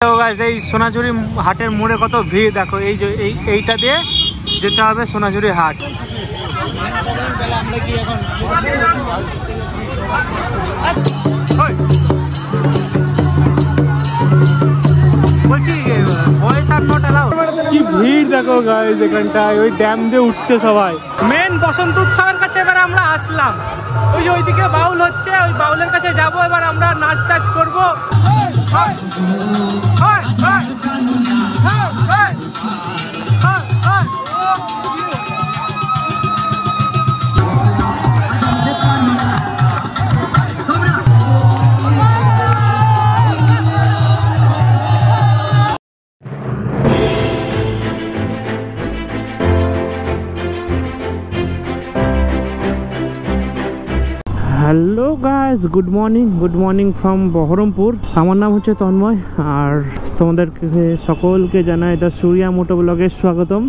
এই সোনাঝুরি হাটের মোড়ে কত ভিড় দেখো। এই যে এইটা দিয়ে যেতে হবে সোনাঝুরি হাট। বলছি কি ভিড় দেখো গাইস এখানটায়, ওই ড্যাম দিয়ে উঠছে সবাই। মেন বসন্ত উৎসবের কাছে এবার আমরা আসলাম। ওই যে ওইদিকে বাউল হচ্ছে, ওই বাউলের কাছে যাব। এবার আমরা নাচ টাচ করবো। Hello guys, good morning from Baharampur. আমার নাম হচ্ছে তন্ময়, আর তোমাদেরকে সকলকে জানাই দ্য সূর্যা মোটো ব্লগে স্বাগতম।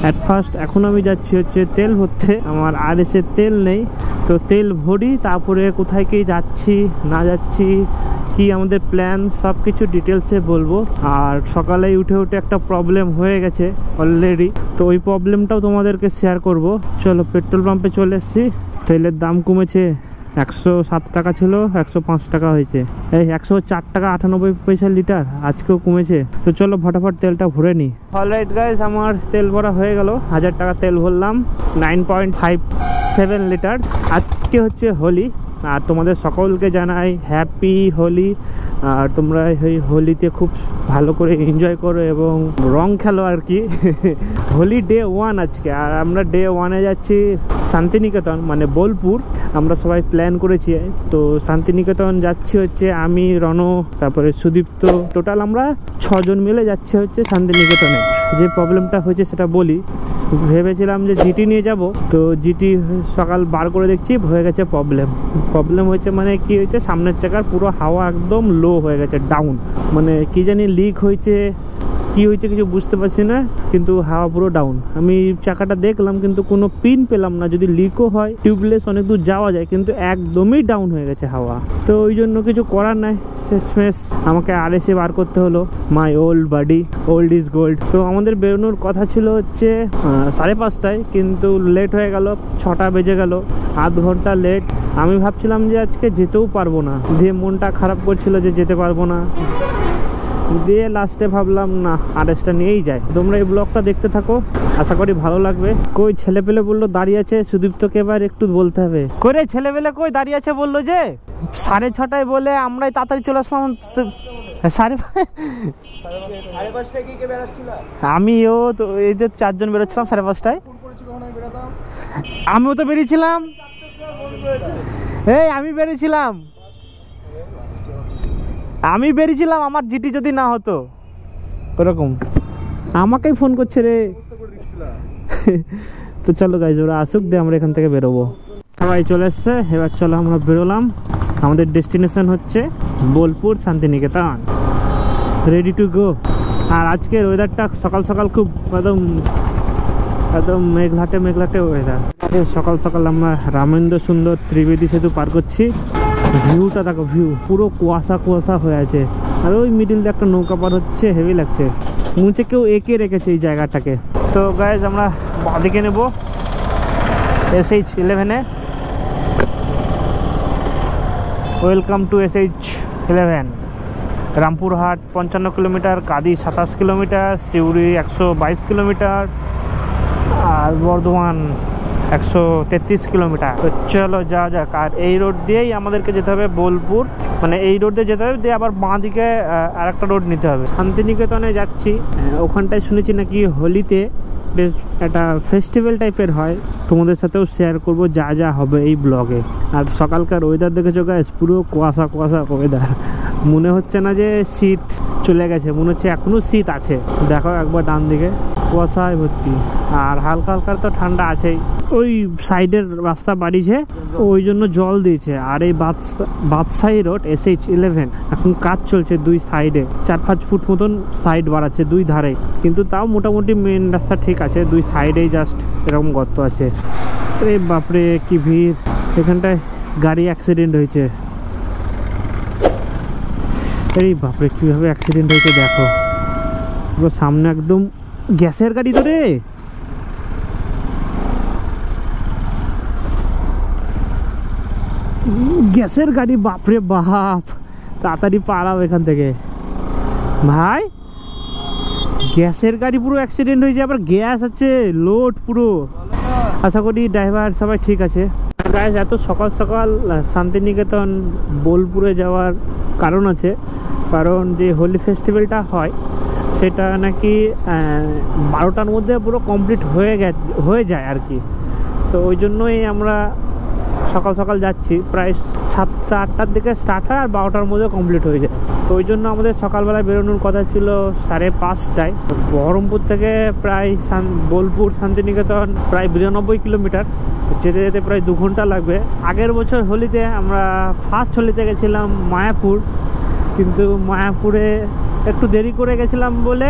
অ্যাট ফার্স্ট এখন আমি যাচ্ছি হচ্ছে তেল ভরতে। আমার আর এসে তেল নেই, তো তেল ভরি, তারপরে কোথায় কি যাচ্ছি না যাচ্ছি, কি আমাদের প্ল্যান, সব কিছু ডিটেলসে বলবো। আর সকালে উঠে একটা প্রবলেম হয়ে গেছে অলরেডি, তো ওই প্রবলেমটাও তোমাদেরকে শেয়ার করব। চলো, পেট্রোল পাম্পে চলে এসেছি। তেলের দাম কমেছে, 107 টাকা ছিল 105 টাকা হয়েছে। এই 104 টাকা 98 পয়সা লিটার আজকেও কমেছে। তো চলো ফটাফট তেলটা ভরে নিই। অলরাইট গাইস, আমার তেল ভরা হয়ে গেল। 1000 টাকা তেল ভরলাম, 9.57 লিটার। আজকে হচ্ছে হোলি, আর তোমাদের সকলকে জানাই হ্যাপি হোলি। আর তোমরা এই হোলিতে খুব ভালো করে এনজয় করো এবং রং খেলো আর কি। হোলি ডে 1 আজকে, আর আমরা ডে 1-এ যাচ্ছি শান্তিনিকেতন, মানে বোলপুর। আমরা সবাই প্ল্যান করেছি, তো শান্তিনিকেতন যাচ্ছি হচ্ছে আমি, রণ, তারপরে সুদীপ্ত, টোটাল আমরা 6 জন মিলে যাচ্ছে হচ্ছে শান্তিনিকেতনে। যে প্রবলেমটা হয়েছে সেটা বলি। ভেবেছিলাম যে জিটি নিয়ে যাব, তো জিটি সকাল বার করে দেখছি হয়ে গেছে প্রবলেম হয়েছে। মানে কি হয়েছে, সামনের চাকার পুরো হাওয়া একদম লো হয়ে গেছে, ডাউন। মানে কি জানি লিক হয়েছে, কি হয়েছে কিছু বুঝতে পারছি না, কিন্তু হাওয়া পুরো ডাউন। আমি চাকাটা দেখলাম কিন্তু কোনো পিন পেলাম না। যদি লিকও হয় টিউবলেস অনেক দূর যাওয়া যায়, কিন্তু একদমই ডাউন হয়ে গেছে হাওয়া। তো ওই জন্য কিছু করার নাই, শেষমেশ আমাকে আর এসে বার করতে হলো। My old buddy, old is gold. তো আমাদের বেরোনোর কথা ছিল হচ্ছে 5:30টায়, কিন্তু লেট হয়ে গেল, 6টা বেজে গেল, আধ ঘন্টা লেট। আমি ভাবছিলাম যে আজকে যেতেও পারবো না, দিয়ে মনটা খারাপ করছিল যে যেতে পারবো না। দিয়ে লাস্টে ভাবলাম না, আরএসটা নিয়েই যায়। তোমরা এই ব্লগটা দেখতে থাকো, আশা করি ভালো লাগবে। কই ছেলেপেলে বললো দাঁড়িয়ে আছে, সুদীপ্তকে এবার একটু বলতে হবে। করে ছেলেপেলে কই দাঁড়িয়ে আছে বললো যে 6:30টায় বলে, আমরাই তাড়াতাড়ি চলে আসলাম। 5:30টায় কি কে বেরাচ্ছিল? আমিও তো, এই যে 4 জন বেরোচ্ছিলাম 5:30টায়। আমিও তো বেরিয়েছিলাম, আমি বেরিয়েছিলাম। আমার জিটি যদি না হতো ওরকম, আমাকেই ফোন করছে রে। তো চলো গাইজ, ওরা আসুক, দিয়ে আমরা এখান থেকে বেরোবো। সবাই চলে এসছে, এবার চলো আমরা বেরোলাম। আমাদের ডেস্টিনেশন হচ্ছে Bolpur Santiniketan, ready to go. আর আজকের ওয়েদারটা সকাল সকাল খুব একদম মেঘলাটে ওয়েদার। সকাল সকাল আমরা রামেন্দ্র সুন্দর ত্রিবেদী সেতু পার করছি। ভিউটা দেখো, পুরো কুয়াশা হয়ে আছে। আর ওই মিডিল দিয়ে একটা নৌকা পার হচ্ছে, হেভি লাগছে। মুছে কেউ এঁকে রেখেছে এই জায়গাটাকে। তো গাইজ আমরা বাঁদিকে নেব SH11-এ। Welcome to SH11। Rampurhat 55 kilometre, Kadi 27 kilometre, Suri 122 kilometre, আর বর্ধমান 133 কিলোমিটার। তো চলো যাওয়া যাক। আর এই রোড দিয়েই আমাদেরকে যেতে হবে বোলপুর, মানে এই রোড দিয়ে যেতে হবে, দিয়ে আবার বাঁ দিকে আর একটা রোড নিতে হবে। শান্তিনিকেতনে যাচ্ছি, ওখানটায় শুনেছি নাকি হোলিতে বেশ একটা ফেস্টিভ্যাল টাইপের হয়। তোমাদের সাথেও শেয়ার করব যা হবে এই ব্লগে। আর সকালকার ওয়েদার দেখেছো গাইস, পুরো কুয়াশা ওয়েদার। মনে হচ্ছে না যে শীত চলে গেছে, মনে হচ্ছে এখনো শীত আছে। দেখো একবার ডান দিকে কুয়াশায় ভর্তি, আর হালকা তো ঠান্ডা আছেই। ওই সাইডের রাস্তা বাড়িয়েছে, ওই জন্য জল দিয়েছে। আর এই বাদশাহী রোড SH11 এখন কাজ চলছে, 2 সাইডে 4-5 ফুট মতন সাইড বাড়াচ্ছে 2 ধারে, কিন্তু তাও মোটামুটি মেন রাস্তা ঠিক আছে। 2 সাইডেই জাস্ট এরকম গর্ত আছে। এই বাপরে কি ভিড়, এখানটায় গাড়ি অ্যাক্সিডেন্ট হয়েছে। এই বাপরে কিভাবে অ্যাক্সিডেন্ট হয়েছে দেখো, পুরো সামনে একদম গ্যাসের গাড়ি তো রে। গ্যাসের গাড়ি, বাপরে বাপ, তাড়াতাড়ি পালাও এখান থেকে ভাই। গ্যাসের গাড়ি পুরো অ্যাক্সিডেন্ট হয়েছে, আবার গ্যাস আছে লোড পুরো। আশা করি ড্রাইভার সবাই ঠিক আছে। গাইস, এত সকাল সকাল শান্তিনিকেতন বোলপুরে যাওয়ার কারণ আছে, কারণ যে হোলি ফেস্টিভ্যালটা হয় সেটা নাকি 12টার মধ্যে পুরো কমপ্লিট হয়ে যায় আর কি। তো ওই জন্যই আমরা সকাল সকাল যাচ্ছি, প্রায় 7টা 8টার দিকে স্টার্ট হয় আর 12টার মধ্যে কমপ্লিট হয়ে যায়। তো ওই জন্য আমাদের সকালবেলায় বেরোনোর কথা ছিল 5:30টায়। বহরমপুর থেকে প্রায় বোলপুর শান্তিনিকেতন প্রায় 92 কিলোমিটার, যেতে যেতে প্রায় 2 ঘন্টা লাগবে। আগের বছর হোলিতে আমরা ফার্স্ট হোলিতে গেছিলাম মায়াপুর, কিন্তু মায়াপুরে একটু দেরি করে গেছিলাম বলে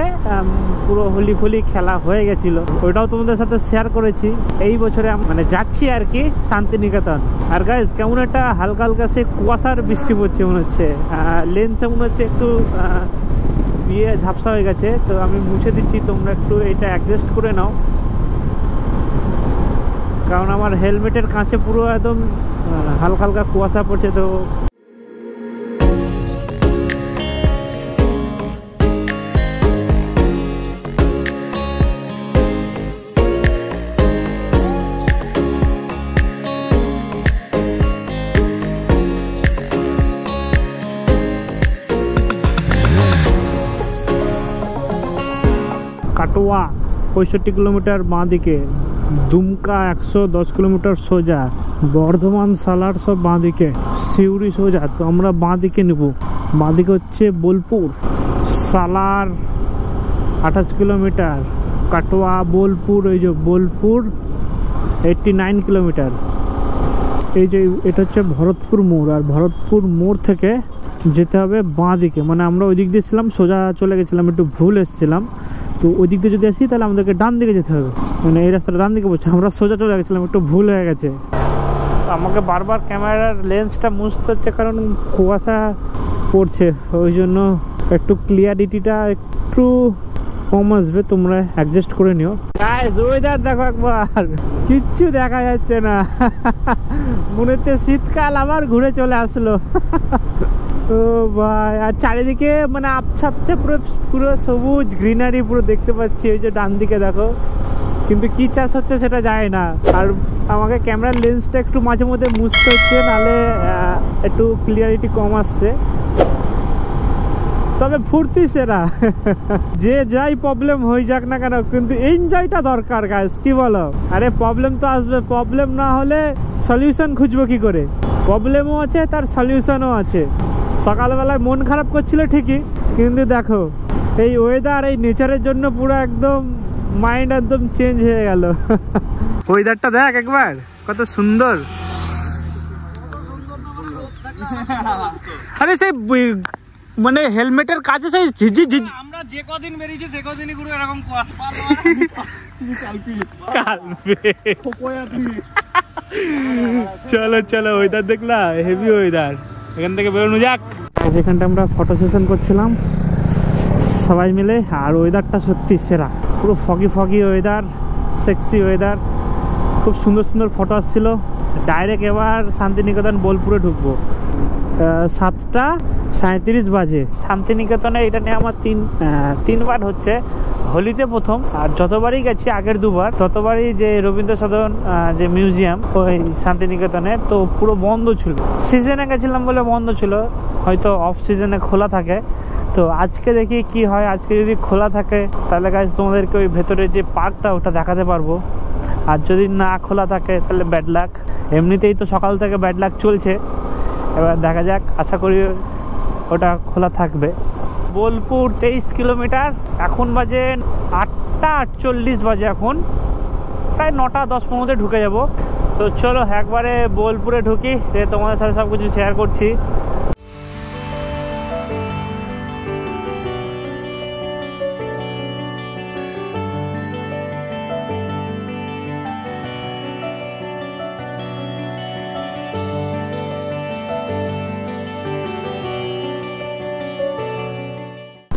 পুরো হোলি ফোলি খেলা হয়ে গেছিল, ওইটাও তোমাদের সাথে শেয়ার করেছি। এই বছরে মানে যাচ্ছি আর কি শান্তিনিকেতন। আর গাইজ, কেমন একটা হালকা হালকা সে কুয়াশার বৃষ্টি পড়ছে মনে হচ্ছে, লেন্সে মনে হচ্ছে একটু ঝাপসা হয়ে গেছে, তো আমি মুছে দিচ্ছি, তোমরা একটু এটা অ্যাডজাস্ট করে নাও, কারণ আমার হেলমেটের কাছে পুরো একদম হালকা হালকা কুয়াশা পড়ছে। তো কাটোয়া 65 কিলোমিটার বাঁ দিকে, দুমকা 110 কিলোমিটার সোজা, বর্ধমান সালার সব বাঁ দিকে, সিউড়ি সোজা। তো আমরা বাঁ দিকে নেব, বাঁ দিকে হচ্ছে বোলপুর, সালার 28 কিলোমিটার, কাটোয়া বোলপুর, এই যে বোলপুর 89 কিলোমিটার। এই যে এটা হচ্ছে ভরতপুর মোড়, আর ভরতপুর মোড় থেকে যেতে হবে বাঁ দিকে, মানে আমরা ওই দিক দিয়ে ছিলাম, সোজা চলে গেছিলাম, একটু ভুল এসেছিলাম। তো ওই দিক দিয়ে যদি আসি তাহলে আমাদেরকে ডান দিকে যেতে হবে, মানে এই রাস্তাটা ডান দিকে পড়ছে, আমরা সোজা চলে গেছিলাম, একটু ভুল হয়ে গেছে। আমাকে বারবার ক্যামেরার লেন্সটা মুছতে হচ্ছে, কারণ কুয়াশা পড়ছে, ওই জন্য একটু ক্লিয়ারিটিটা একটু কম আসবে, তোমরা অ্যাডজাস্ট করে নিও। গাইস, ওয়েদার দেখো একবার, কিচ্ছু দেখা যাচ্ছে না, মনে হচ্ছে শীতকাল আবার ঘুরে চলে আসলো। ও ভাই, আর চারিদিকে মানে আবছা আবছা পুরো পুরো সবুজ গ্রিনারি পুরো দেখতে পাচ্ছি, ওই যে ডান দিকে দেখো, কিন্তু কি চাষ হচ্ছে সেটা যায় না। আর আমাকে ক্যামেরার লেন্সটা একটু মাঝে মধ্যে মুছতে হচ্ছে, নাহলে একটু ক্লিয়ারিটি কম আসছে। তবে ফুর্তি সেরা, যে যাই প্রবলেম হয়ে যাক না কেন, কিন্তু এনজয়টা দরকার গাইস, কি বলো? আরে প্রবলেম তো আসবে, প্রবলেম না হলে সলিউশন খুঁজবো কি করে? প্রবলেমও আছে, তার সলিউশনও আছে। সকালবেলায় মন খারাপ করছিল ঠিকই, কিন্তু দেখো এই ওয়েদার, এই নেচারের জন্য পুরো একদম মাইন্ড একদম চেঞ্জ হয়ে গেল। ওয়েদারটা দেখ একবার, কত সুন্দর। আরে সেই মানে হেলমেটের কাছে সেই ঝিঝি ঝিঝি, আমরা যে কদিন বেরিয়েছি সে কদিনই পুরো এরকম কুয়াশা। চলো চলো, ওয়েদার দেখলা, হেভি ওয়েদার, এখান থেকে বেরোনো যাক। যেখানটা আমরা ফটো সেশন করছিলাম সবাই মিলে, আর ওয়েদারটা সত্যি সেরা, পুরো foggy foggy weather, sexy weather, খুব সুন্দর সুন্দর ফটো আসছিল। ডাইরেক্ট এবার শান্তিনিকেতন বোলপুরে ঢুকবো, 7:37 বাজে। শান্তিনিকেতনে এটা নিয়ে আমার তিনবার হচ্ছে, হোলিতে প্রথম, আর যতবারই গেছি আগের 2বার, ততবারই যে রবীন্দ্র সদন যে মিউজিয়াম ওই শান্তিনিকেতনে, তো পুরো বন্ধ ছিল। সিজনে গেছিলাম বলে বন্ধ ছিল, হয়তো অফ সিজনে খোলা থাকে। তো আজকে দেখি কি হয়, আজকে যদি খোলা থাকে তাহলে গাইস তোমাদেরকে ওই ভেতরে যে পার্কটা ওটা দেখাতে পারবো, আর যদি না খোলা থাকে তাহলে ব্যাড লাক। এমনিতেই তো সকাল থেকে ব্যাড লাক চলছে, এবার দেখা যাক, আশা করি ওটা খোলা থাকবে। বোলপুর 23 কিলোমিটার, এখন বাজে 8:48 বাজে, এখন প্রায় 9:10 মধ্যে ঢুকে যাব। তো চলো একবারে বোলপুরে ঢুকি, তোমাদের সাথে সব কিছু শেয়ার করছি।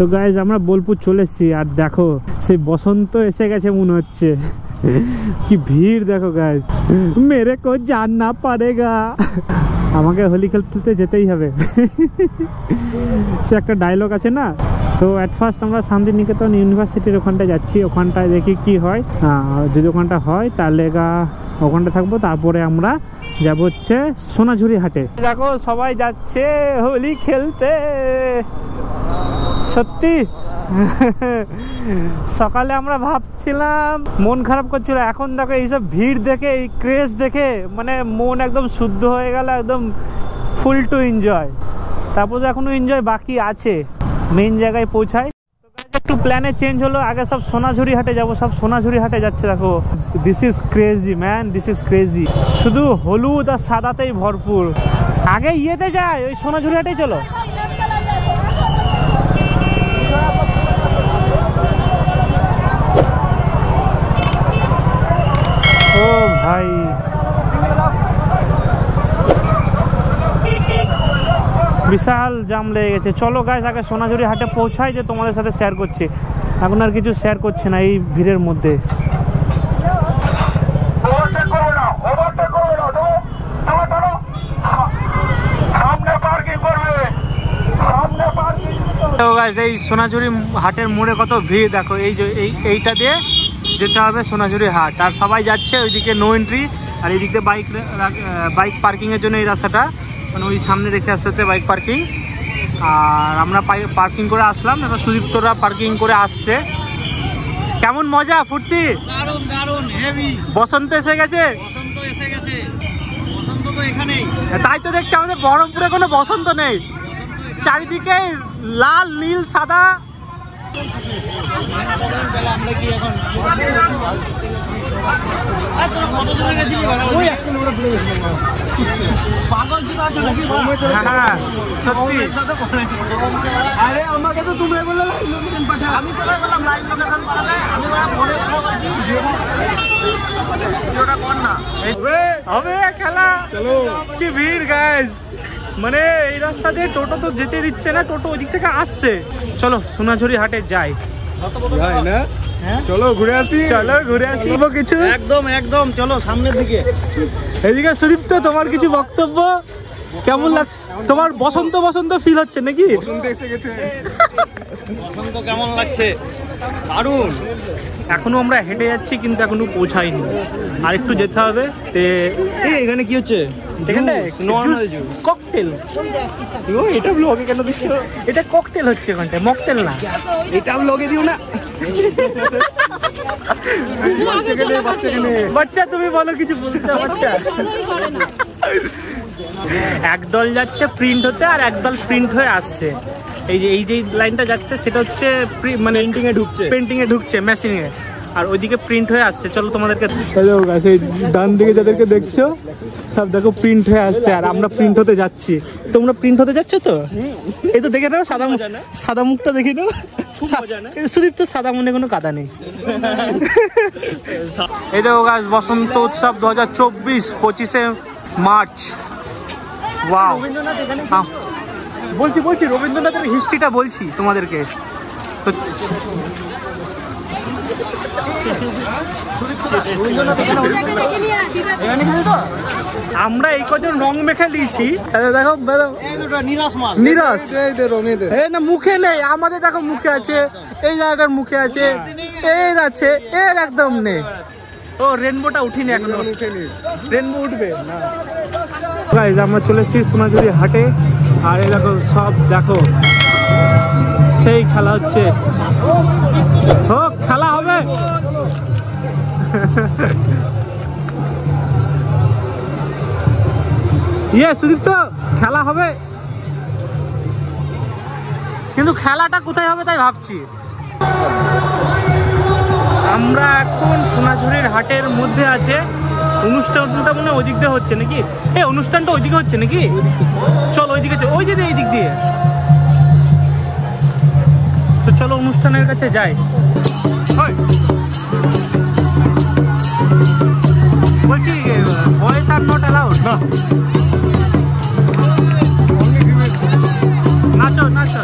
তো গাইজ আমরা বোলপুর চলে এসেছি, আর দেখো সেই বসন্ত এসে গেছে মনে হচ্ছে। কি ভিড় দেখো গাইজ, মেরে কো জাননা পারেগা। আমাকে হোলি খেলতে যেতেই হবে, সে একটা ডায়লগ আছে না। তো অ্যাট ফার্স্ট আমরা শান্তিনিকেতন ইউনিভার্সিটির ওখানটায় যাচ্ছি, ওখানটায় দেখি কি হয়। যদি ওখানটা হয় তাহলে ওখানটা থাকবো, তারপরে আমরা যাবো হচ্ছে সোনাঝুরি হাটে। দেখো সবাই যাচ্ছে হোলি খেলতে, সত্যি। সকালে আমরা ভাবছিলাম, মন খারাপ করছিল, এখন দেখো এইসব ভিড় দেখে, এই ক্রেজ দেখে মানে মন একদম শুদ্ধ হয়ে গেল, একদম ফুল টু এনজয়। তারপর এখনো এনজয় বাকি আছে, মেইন জায়গায় পৌঁছায়। একটু প্ল্যানে চেঞ্জ হলো, আগে সব সোনাঝুরি হাটে যাবো, সব সোনাঝুরি হাটে যাচ্ছে। দেখো this is crazy man, this is crazy. শুধু হলুদ আর সাদাতেই ভরপুর। আগে ইয়েতে যায়, ওই সোনাঝুরি হাটেই চলো। ও ভাই, বিশাল জাম লেগে গেছে। চলো গাইস আগে সোনাঝুরি হাটে পৌঁছাই, যে তোমাদের সাথে শেয়ার করছি। এখন আর কিছু শেয়ার করছে না এই ভিড়ের মধ্যে। এই সোনাঝুরি হাটের মোড়ে কত ভিড় দেখো। এই যে এইটা দিয়ে যেতে হবে সোনাঝুরি হাট, আর সবাই যাচ্ছে ওইদিকে নো এন্ট্রি, আর এইদিক দিয়ে বাইক পার্কিংয়ের জন্য এই রাস্তাটা, মানে ওই সামনে রেখে আসতে হচ্ছে বাইক পার্কিং। আর আমরা পার্কিং করে আসলাম, এবার সুদীপ্তরা পার্কিং করে আসছে। কেমন মজা ফুর্তি? দারুণ দারুণ হেভি। বসন্ত এসে গেছে, বসন্ত এসে গেছে, বসন্ত তো এখানেই। তাই তো দেখছি আমাদের বহরমপুরে কোনো বসন্ত নেই, চারিদিকে লাল নীল সাদা। আমরা কি এখন পাগল ছিল আছে নাকি? হ্যাঁ সত্যি। আরে আমাকে তো তুমি বললে লাইভ লোকেশন পাঠা, আমি তো বললাম লাইভ লোকেশন পাঠালে, আমি মনে ভিডিওটা কর না। হবে খেলা, চলো। কি ভিড় গাইস, মানে এই রাস্তা দিয়ে টোটো তো যেতে দিচ্ছে না, টোটো ওই দিক থেকে আসছে। চলো সোনাঝুরি হাটে যাই না, চলো ঘুরে আসি, চলো ঘুরে আসি কিছু। একদম একদম চলো সামনের দিকে। এদিকে সুদীপ্ত, তোমার কিছু বক্তব্য? কেমন লাগছে তোমার? বসন্ত বসন্ত ফিল হচ্ছে নাকি? বসন্ত এসে গেছে। বসন্ত কেমন লাগছে? দারুণ। এখনো আমরা হেঁটে যাচ্ছি, কিন্তু এখনো পৌঁছাইনি, আর একটু যেতে হবে। এখানে কি হচ্ছে? ককটেল। এটা ব্লগে কেন দিচ্ছ? এটা ককটেল হচ্ছে, এখানটা মকটেল না। এটা ব্লগে দিও না। বাচ্চা তুমি বলো, কিছু বলতে? বাচ্চা একদল যাচ্ছে প্রিন্ট হতে, আর একদল প্রিন্ট হয়ে আসছে। এই যে লাইনটা যাচ্ছে সেটা হচ্ছে মানে পেন্টিং এ ঢুকছে মেশিনে, আর ওইদিকে প্রিন্ট হয়ে আসছে। চলো তোমাদেরকে ডান দিকে যাদেরকে দেখছো সব দেখো প্রিন্ট হয়ে আসছে, আর আমরা প্রিন্ট হতে যাচ্ছি। তোমরা প্রিন্ট হতে যাচ্ছ তো? এই তো দেখে নাও, সাদা মুখটা দেখে নাও। সুদীপ তো সাদা মনে কোনো কাদা নেই। এই দেখো গাইস, বসন্ত উৎসব 2024 25শে মার্চ। ওয়াও, বলছি রবীন্দ্রনাথের হিস্ট্রিটা বলছি তোমাদেরকে। আমরা এই কজন রং মেখে দিয়েছি, দেখো নিরস না মুখে নেই, আমাদের দেখো মুখে আছে, এই জায়গাটার মুখে আছে, এর আছে, এর একদম নেই। ও রেনবোটা উঠিনি এখনো, রেনবো উঠবে না। গাইস আমরা চলে এসেছি সোনাঝুরি হাটে, আর এই দেখো সব দেখো সেই খেলা হচ্ছে। হোক, খেলা হবে। সুদীপ তো খেলা হবে, কিন্তু খেলাটা কোথায় হবে তাই ভাবছি। আমরা এখন সোনাঝুরির হাটের মধ্যে আছে, অনুষ্ঠানটা মনে হয় ওই দিক দিয়ে হচ্ছে নাকি? এই অনুষ্ঠানটা ওইদিকে হচ্ছে নাকি? চলো ওইদিকে, ওই যে এই দিক দিয়ে। তো চলো অনুষ্ঠানের কাছে যাই। বলছি বয়েজ আর নট অ্যালাউড না? নাচো নাচো।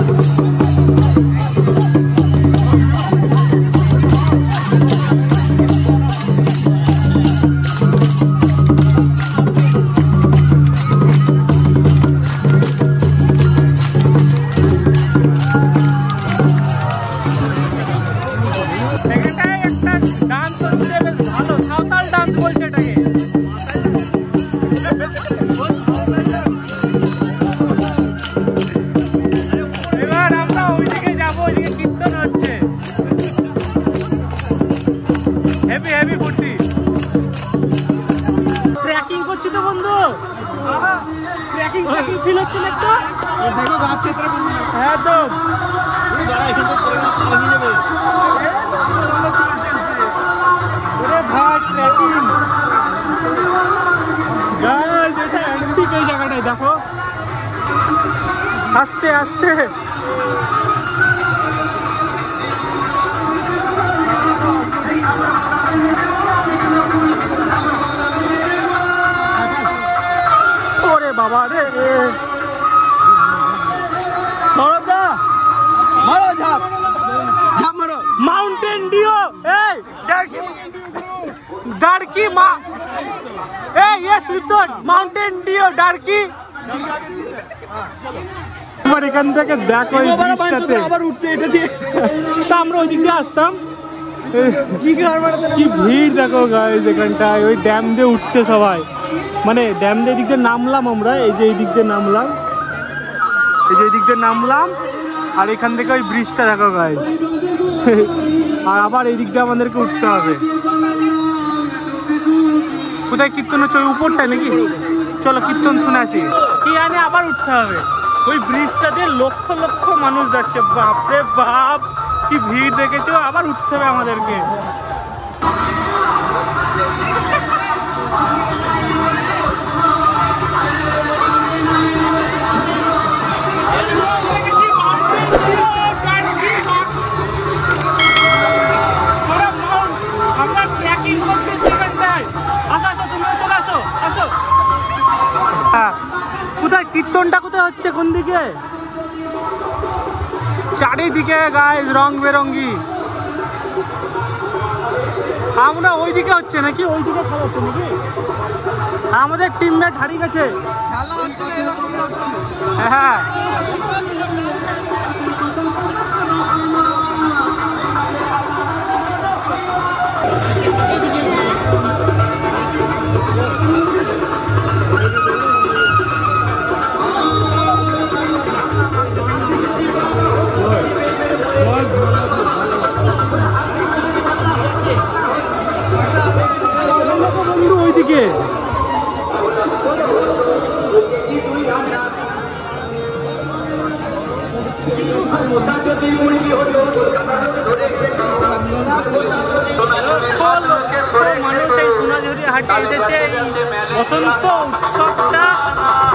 হচ্ছে, হেভি হেভি ফুর্তি। ট্রেকিং করছি তো বন্ধু, ট্রেকিং ফিল হচ্ছে না একটু? দেখো গাছ ছেত্রা একদম ভাই ট্রেকিং গাইস, এটা অ্যান্টিক এই জায়গাটায় দেখো, আস্তে আস্তে ওরে বাবা রে, সরদা মারো ঝাপ, ঝাপ মারো। মাউন্টেন ডিও, এই ডার্কি মা, এই ইয়েস উইথ মাউন্টেন ডিও ডার্কি। আমার এখান থেকে দেখো এই ব্রিজটাতে আবার উঠছে, এটা দিয়ে তা আমরা ওই দিক দিয়ে আসতাম। কি ভিড় দেখো গাইস এখানটায়, ওই ড্যাম দিয়ে উঠছে সবাই, মানে ড্যাম দিয়ে দিক দিয়ে নামলাম আমরা, এই যে এই দিক দিয়ে নামলাম, এই যে এই দিক দিয়ে নামলাম, আর এখান থেকে ওই ব্রিজটা দেখো গাইস, আর আবার এই দিক দিয়ে আমাদেরকে উঠতে হবে। কোথায় কীর্তন হচ্ছে? ওই উপরটায় নাকি? চলো কীর্তন শুনে আসি। কি জানি আবার উঠতে হবে। ওই ব্রিজটা দিয়ে লক্ষ লক্ষ মানুষ যাচ্ছে, বাপরে বাপ কি ভিড় দেখেছো, আবার উঠতে হবে আমাদেরকে। আমরা ট্রেকিং করতেছি এখানটায়, আসো আসো তোমরা চলে আসো, আসো। কোথায় কীর্তনটা কোথায় হচ্ছে, কোন দিকে? চারিদিকে গাইস রং বেরঙ্গি। আমরা ওই দিকে হচ্ছে নাকি, ওই দিকে খেলা হচ্ছে নাকি? আমাদের টিমমেট হারিয়ে গেছে। হ্যাঁ বন্ধু ওইদিকে মানুষ এই সোনাঝুরি হাটে এসেছে এই বসন্ত উৎসবটা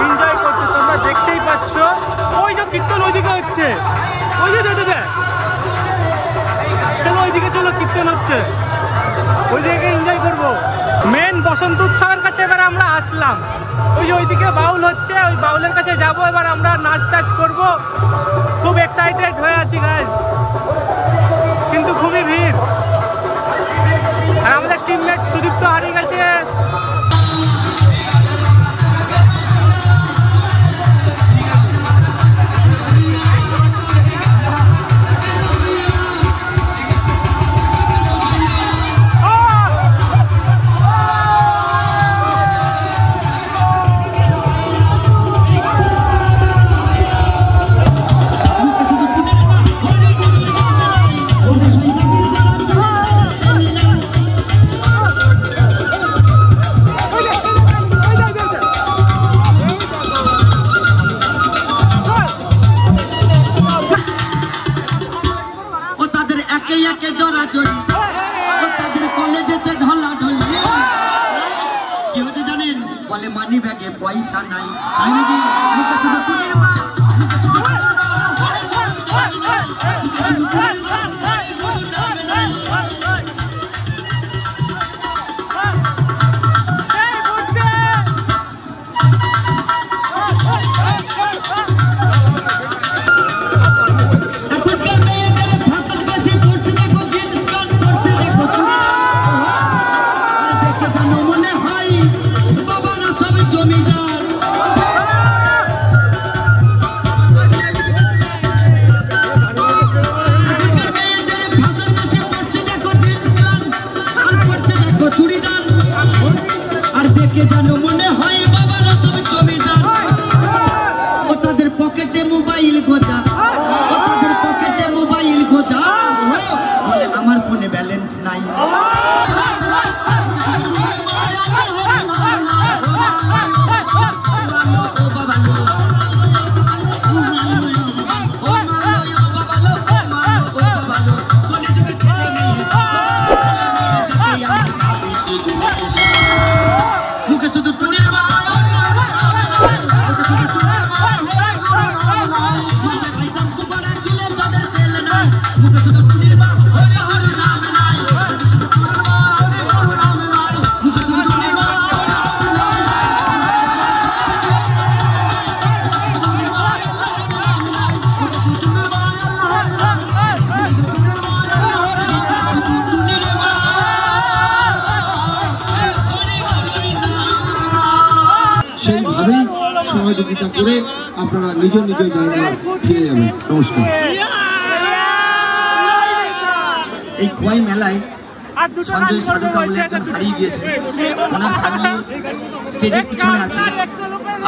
এনজয় করতে, তোমরা দেখতেই পাচ্ছ। ওই যে কীর্তন ওইদিকে হচ্ছে, ওই যে দাদা চলো ওইদিকে চলো, কীর্তন হচ্ছে, ওই দিকে এনজয় করবো। মেন বসন্ত উৎসবের কাছে এবার আমরা আসলাম, ওই যে ওইদিকে বাউল হচ্ছে, ওই বাউলের কাছে যাব, এবার আমরা নাচ টাচ করবো। খুব এক্সাইটেড হয়ে আছি গাইস, কিন্তু খুবই ভিড়, আর আমাদের টিমমেট সুদীপ্ত হারিয়ে গেছে। মানি ব্যাগে পয়সা নাই, তাই নাকি মুখে শুধু টুটির মা, জানো মনে হয় বাবারা সব জমিদার, ও তাদের পকেটে মোবাইল গোজা, ও তাদের পকেটে মোবাইল গোজা। চান্স নাই। সেইভাবেই সহযোগিতা করে আপনারা নিজ নিজ জায়গায় ফিরে যাবেন। নমস্কার। এই খোয়াই মেলায় সঞ্জয় সাধুকা বলে একজন হারিয়ে গিয়েছে, ওনার ফ্যামিলি স্টেজের পিছনে আছে।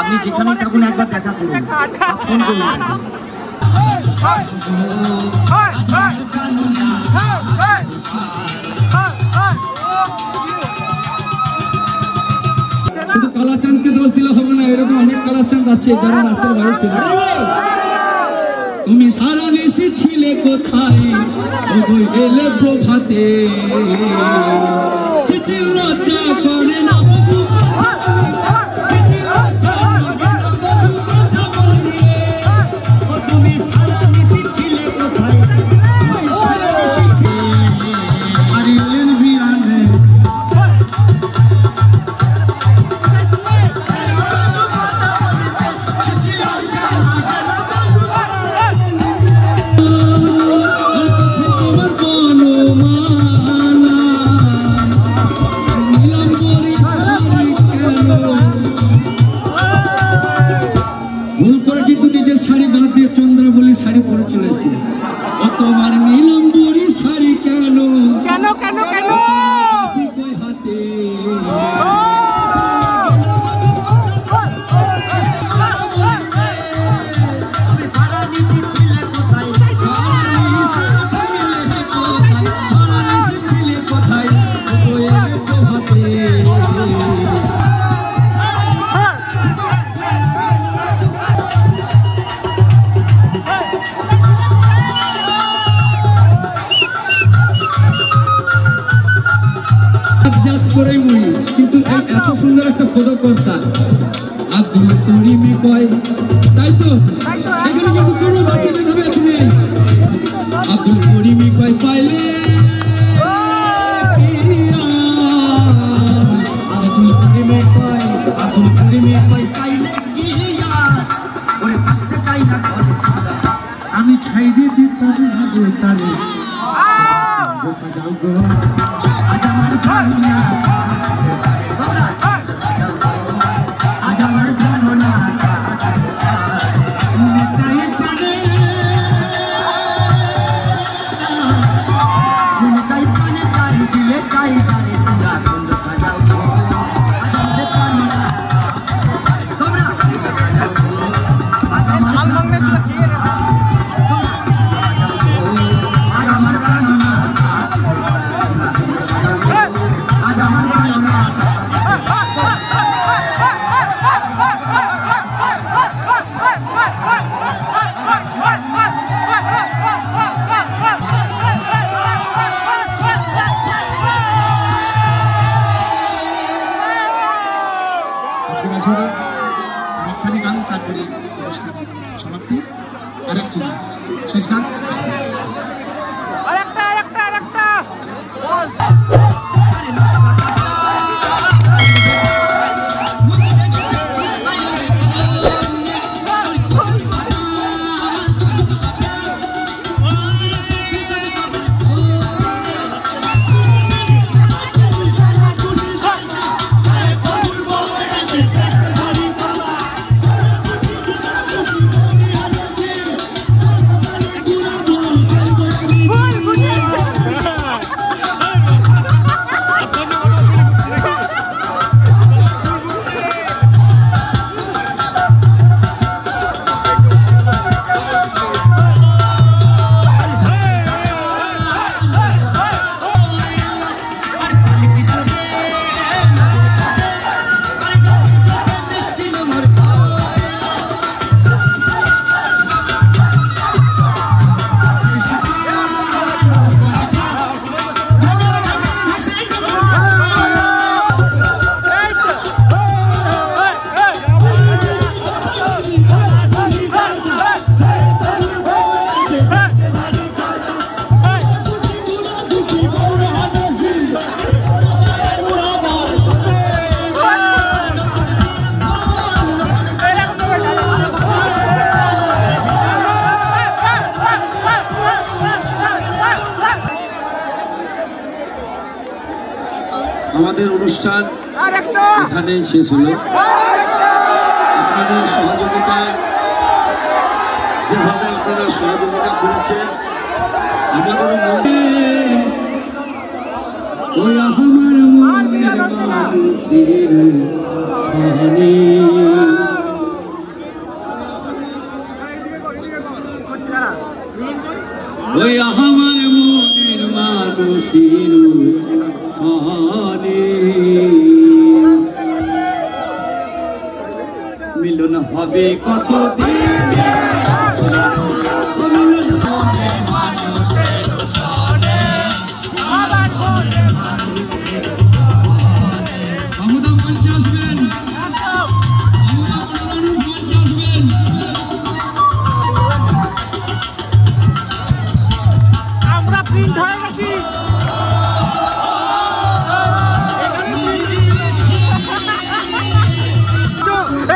আপনি যেখানেই থাকুন একবার দেখা করুন, ফোন করুন। শুধু কালাচাঁদকে দোষ দিলে হবে না, এরকম অনেক কালাচাঁদ আছে যারা রাতের বাইরে ফিরে। তুমি সারা নিশি ছিলে কোথায়, এলে প্রভাতে, চিঠির লজ্জা করে না তুমি সারা নিশি ছিলে কোথায়, আর এলেন বিয়ানে শাড়ি বাদ দিয়ে চন্দ্রাবলী শাড়ি পরে চলে এসেছে। অতবার নীলম্বরী শাড়ি কেন কেন কেন কেন হাতে করেই মরি, কিন্তু এত সুন্দর একটা পদকর্তা আব্দুল করিমে কয়, তাই তো এখানে কিন্তু কোনো জাতিতে ভাবে নেই। আব্দুল করিমে কয় পাইলে আব্দুল করিমে কয়, আব্দুল করিমে কয় পাইলে ওরে থাকতে চাই না আমি ছাই দিয়ে দিতাম ভাবে তারে সাজাও গো আজ আমার ভাবনা আজ আমার ভাবনা চাই পারে চাই পানে চাই দিলে চাই জানে পুরা গন্ধ সাজাও গো আজ আমার ভাবনা তোমরা আজ আমার ভাবনা আজ আমার ভাবনা আজ আমার ভাবনা আমাদের অনুষ্ঠান এখানেই শেষ হলো। আপনাদের সহযোগিতা, যেভাবে আপনারা সহযোগিতা করেছেন আমাদেরও মনে ওই আমার মনের মানুষের সহনে ওই আমার মনের মানুষের সহনে মিলন হবে কতদিন আমরা প্রিন্ট হয়ে গেছি।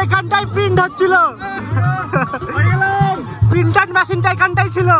এখানটাই প্রিন্ট হচ্ছিল, প্রিন্টার মেশিনটা এখানটাই ছিল।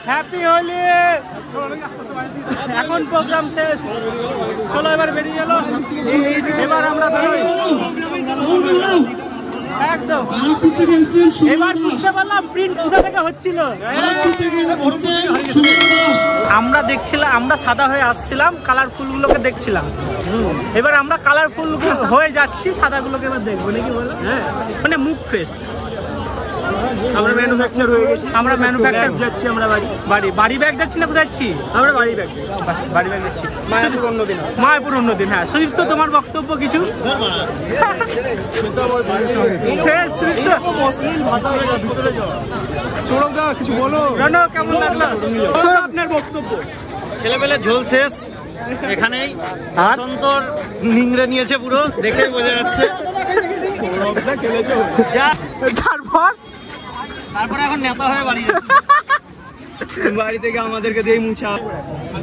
হ্যাপি হোলি। এখন প্রোগ্রাম শেষ, চলো এবার বেরিয়ে গেল। এবার আমরা বেরোই একদম। এবার বুঝতে পারলাম প্রিন্ট কোথা থেকে হচ্ছিল। আমরা দেখছিলাম, আমরা সাদা হয়ে আসছিলাম, কালারফুল গুলোকে দেখছিলাম। এবার আমরা কালারফুল হয়ে যাচ্ছি, সাদা গুলোকে এবার দেখবো নাকি বলো? মানে মুখ ফ্রেশ। আমরা ম্যানুফ্যাকচার হয়ে গেছি, আমরা ম্যানুফ্যাকচার যাচ্ছি। আমরা বাড়ি ব্যাগ যাচ্ছি না, কোথায় যাচ্ছি? আমরা বাড়ি ব্যাগ যাচ্ছি। মায়াপুর অন্যদিন। হ্যাঁ সুদীপ, তো তোমার বক্তব্য কিছু? সৌরভদা কিছু বলো। কেমন লাগলো আপনার বক্তব্য? ছেলেবেলে ঝোল শেষ এখানেই। বসন্তর নিংড়ে নিয়েছে পুরো, দেখে বোঝা যাচ্ছে। তারপরে এখন নেতা হয়ে বাড়ি যাচ্ছে। বাড়ি থেকে আমাদেরকে দিয়ে মুছা।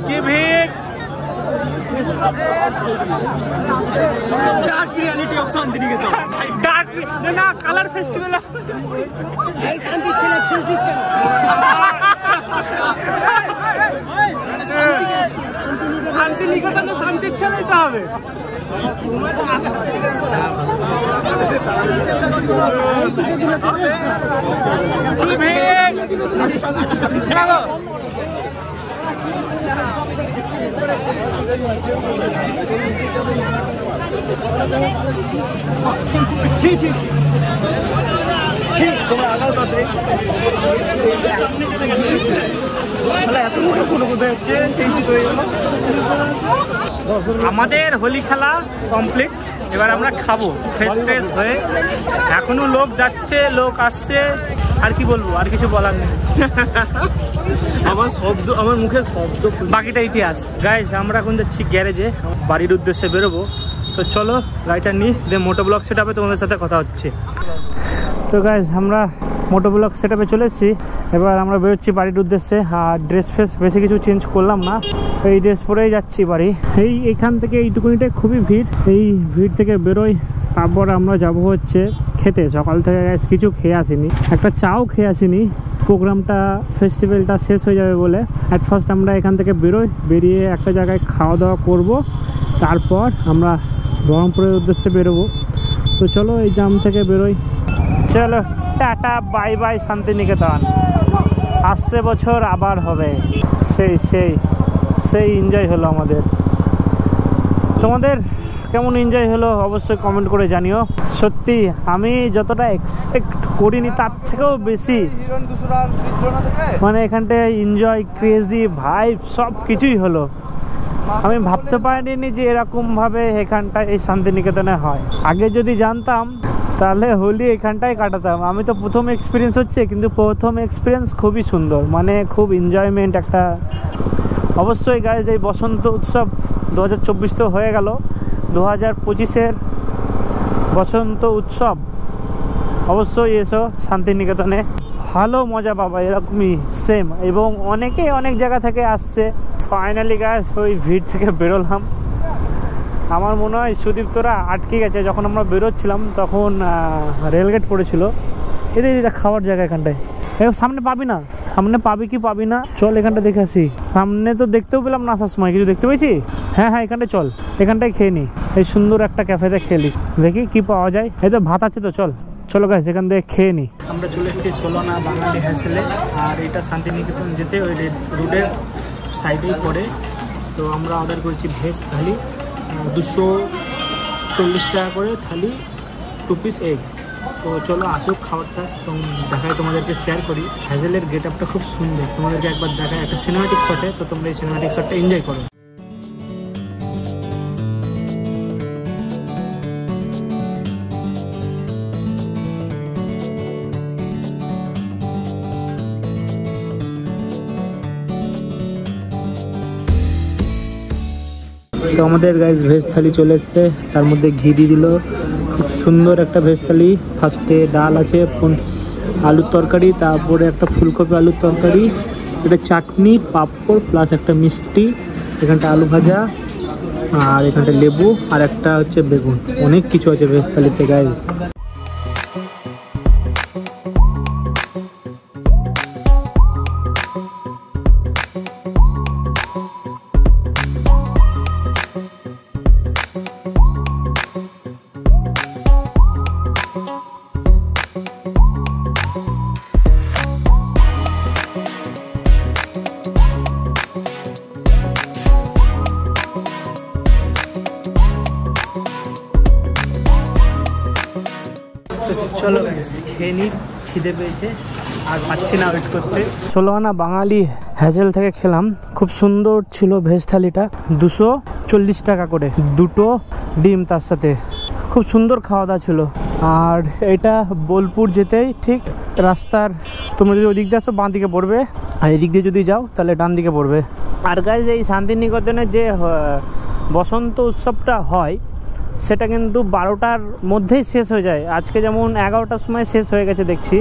কি ভিড়! Dark reality of Santiniketan. Dark না, কালার ফেস্টিভ্যাল। শান্তির ছেলে ছিলছিস কেন? শান্তিনিকেতনে শান্তির ছেলেই তো হবে। আমাদের হোলি খেলা কমপ্লিট। এবার আমরা খাবো ফ্রেশ ফ্রেশ হয়ে। এখনো লোক যাচ্ছে, লোক আসছে। আর কি বলবো, আর কিছু বলার নেই। আমার মুখে শব্দ, বাকিটা ইতিহাস। গাইজ আমরা এখন যাচ্ছি গ্যারেজে, বাড়ির উদ্দেশ্যে বেরোবো। তো চলো গাড়িটা নিই, দিয়ে মোটো ব্লগ সেট আপে তোমাদের সাথে কথা হচ্ছে। তো গাইজ আমরা মোটো ব্লগ সেট আপে চলে এসেছি। এবার আমরা বেরোচ্ছি বাড়ির উদ্দেশ্যে। আর ড্রেস ফ্রেস বেশি কিছু চেঞ্জ করলাম না, এই ড্রেস পরেই যাচ্ছি বাড়ি। এইখান থেকে এইটুকুনিটাই খুবই ভিড়। এই ভিড় থেকে বেরোই, তারপর আমরা যাব হচ্ছে খেতে। সকাল থেকে গাইজ কিছু খেয়ে আসিনি, একটা চাও খেয়ে আসিনি। প্রোগ্রামটা ফেস্টিভ্যালটা শেষ হয়ে যাবে বলে অ্যাট ফার্স্ট আমরা এখান থেকে বেরোই। বেরিয়ে একটা জায়গায় খাওয়া দাওয়া করব, তারপর আমরা বহরমপুরের উদ্দেশ্যে বেরোবো। তো চলো এই জাম থেকে বেরোই। চলো টাটা বাই বাই শান্তিনিকেতন, আসছে বছর আবার হবে। সেই সেই সেই এনজয় হলো আমাদের। তোমাদের কেমন এনজয় হলো অবশ্যই কমেন্ট করে জানিও। সত্যি আমি যতটা এক্সপেক্ট করিনি তার থেকেও বেশি মানে এখানটায় এনজয়, ক্রেজি ভাইব সব কিছুই হলো। আমি ভাবতে পারিনি যে এরকমভাবে এখানটায় এই শান্তিনিকেতনে হয়। আগে যদি জানতাম তাহলে হোলি এখানটায় কাটাতাম। আমি তো প্রথম এক্সপিরিয়েন্স হচ্ছে, কিন্তু প্রথম এক্সপিরিয়েন্স খুবই সুন্দর, মানে খুব এনজয়মেন্ট একটা। অবশ্যই গাইজ এই বসন্ত উৎসব 2024 তো হয়ে গেল, 2025-এর বসন্ত উৎসব অবশ্যই এসো শান্তিনিকেতনে, ভালো মজা পাবা এরকমই সেম। এবং অনেকে অনেক জায়গা থেকে আসছে। ফাইনালি গাইজ ওই ভিড় থেকে বেরোলাম। আমার মনে হয় সুদীপ্তরা আটকে গেছে, যখন আমরা বেরোচ্ছিলাম তখন রেলগেট পড়েছিল। এটা খাওয়ার জায়গা এখানটায়, সামনে পাবি না, সামনে পাবি কি পাবি না, চল এখানটা দেখে আসি। সামনে তো দেখতেও পেলাম না আসার সময়, কিছু দেখতে পেয়েছি। হ্যাঁ হ্যাঁ এখানটায় চল, এখানটায় খেয়ে নি, এই সুন্দর একটা ক্যাফেতে খেলি, দেখি কি পাওয়া যায়। এই তো ভাত আছে তো, চলো গাইস এখান থেকে খেয়ে নি। আমরা চলে এসেছি ষোলনা বাঙালি হ্যাসেলে, আর এটা শান্তিনিকেতন যেতে ওই রোডের সাইডেই পড়ে। তো আমরা অর্ডার করেছি ভেজ থালি, 240 টাকা করে থালি, 2 পিস এগ। তো চলো আসুক খাবারটা, তো দেখাই তোমাদেরকে, শেয়ার করি। হ্যাজেলের গেট আপটা খুব সুন্দর, তোমাদেরকে একবার দেখায় একটা সিনেমাটিক শটে। তো তোমরা এই সিনেমাটিক শটটা এনজয় করো। তো আমাদের গাইস ভেজ থালি চলে এসছে, তার মধ্যে ঘি দিয়ে দিল, খুব সুন্দর একটা ভেজ থালি। ফার্স্টে ডাল আছে, আলুর তরকারি, তারপরে একটা ফুলকপি আলুর তরকারি, এটা চাটনি, পাঁপড় প্লাস একটা মিষ্টি, এখানটা আলু ভাজা, আর এখানটা লেবু, আর একটা হচ্ছে বেগুন। অনেক কিছু আছে ভেজ থালিতে গাইস। চলো খেয়ে নিই, খিদে পেয়েছে আর পাচ্ছি না ওয়েট করতে। ষোলনা বাঙালি হ্যাজেল থেকে খেলাম, খুব সুন্দর ছিল ভেজ থালিটা, 240 টাকা করে, দুটো ডিম তার সাথে, খুব সুন্দর খাওয়া দাওয়া ছিল। আর এটা বোলপুর যেতেই ঠিক রাস্তার, তোমরা যদি ওদিক দিয়ে আসো বাঁ দিকে পড়বে, আর এদিক দিয়ে যদি যাও তাহলে ডান দিকে পড়বে। আর গাইজ এই শান্তিনিকেতনে যে বসন্ত উৎসবটা হয় সেটা কিন্তু 12টার মধ্যেই শেষ হয়ে যায়। আজকে যেমন 11টার সময় শেষ হয়ে গেছে দেখছি,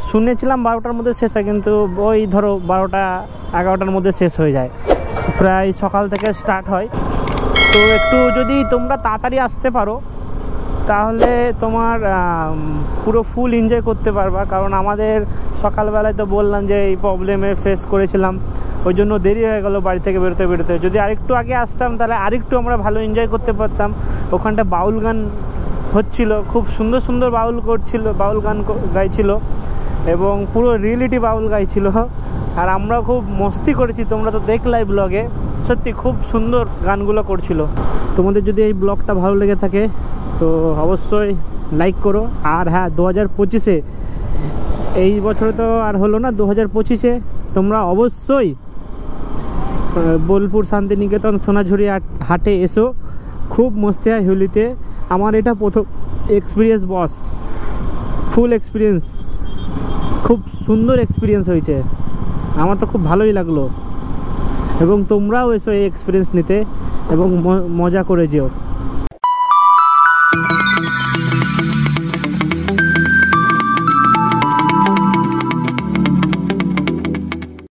শুনেছিলাম 12টার মধ্যে শেষ হয়, কিন্তু ওই ধরো 12টা 11টার মধ্যে শেষ হয়ে যায়, প্রায় সকাল থেকে স্টার্ট হয়। তো একটু যদি তোমরা তাড়াতাড়ি আসতে পারো তাহলে তোমার পুরো ফুল এনজয় করতে পারবা। কারণ আমাদের সকালবেলায় তো বললাম যে এই প্রবলেমে ফেস করেছিলাম, ওই জন্য দেরি হয়ে গেল বাড়ি থেকে বেরোতে বেরোতে। যদি আরেকটু আগে আসতাম তাহলে আরেকটু আমরা ভালো এনজয় করতে পারতাম। ওখানটা বাউল গান হচ্ছিল, খুব সুন্দর সুন্দর বাউল গান গাইছিল, এবং পুরো রিয়েলিটি বাউল গাইছিল। আর আমরা খুব মস্তি করেছি, তোমরা তো দেখলাই ব্লগে, সত্যি খুব সুন্দর গানগুলো করছিল। তোমাদের যদি এই ব্লগটা ভালো লেগে থাকে তো অবশ্যই লাইক করো। আর হ্যাঁ 2025-এ, এই বছরে তো আর হলো না, 2025-এ তোমরা অবশ্যই বোলপুর শান্তিনিকেতন সোনাঝুরি হাটে এসো, খুব মস্তি হয় হোলিতে। আমার এটা প্রথম এক্সপিরিয়েন্স বস, ফুল এক্সপিরিয়েন্স, খুব সুন্দর এক্সপিরিয়েন্স হয়েছে, আমার তো খুব ভালোই লাগলো। এবং তোমরাও এসো এই এক্সপিরিয়েন্স নিতে এবং মজা করে যেও।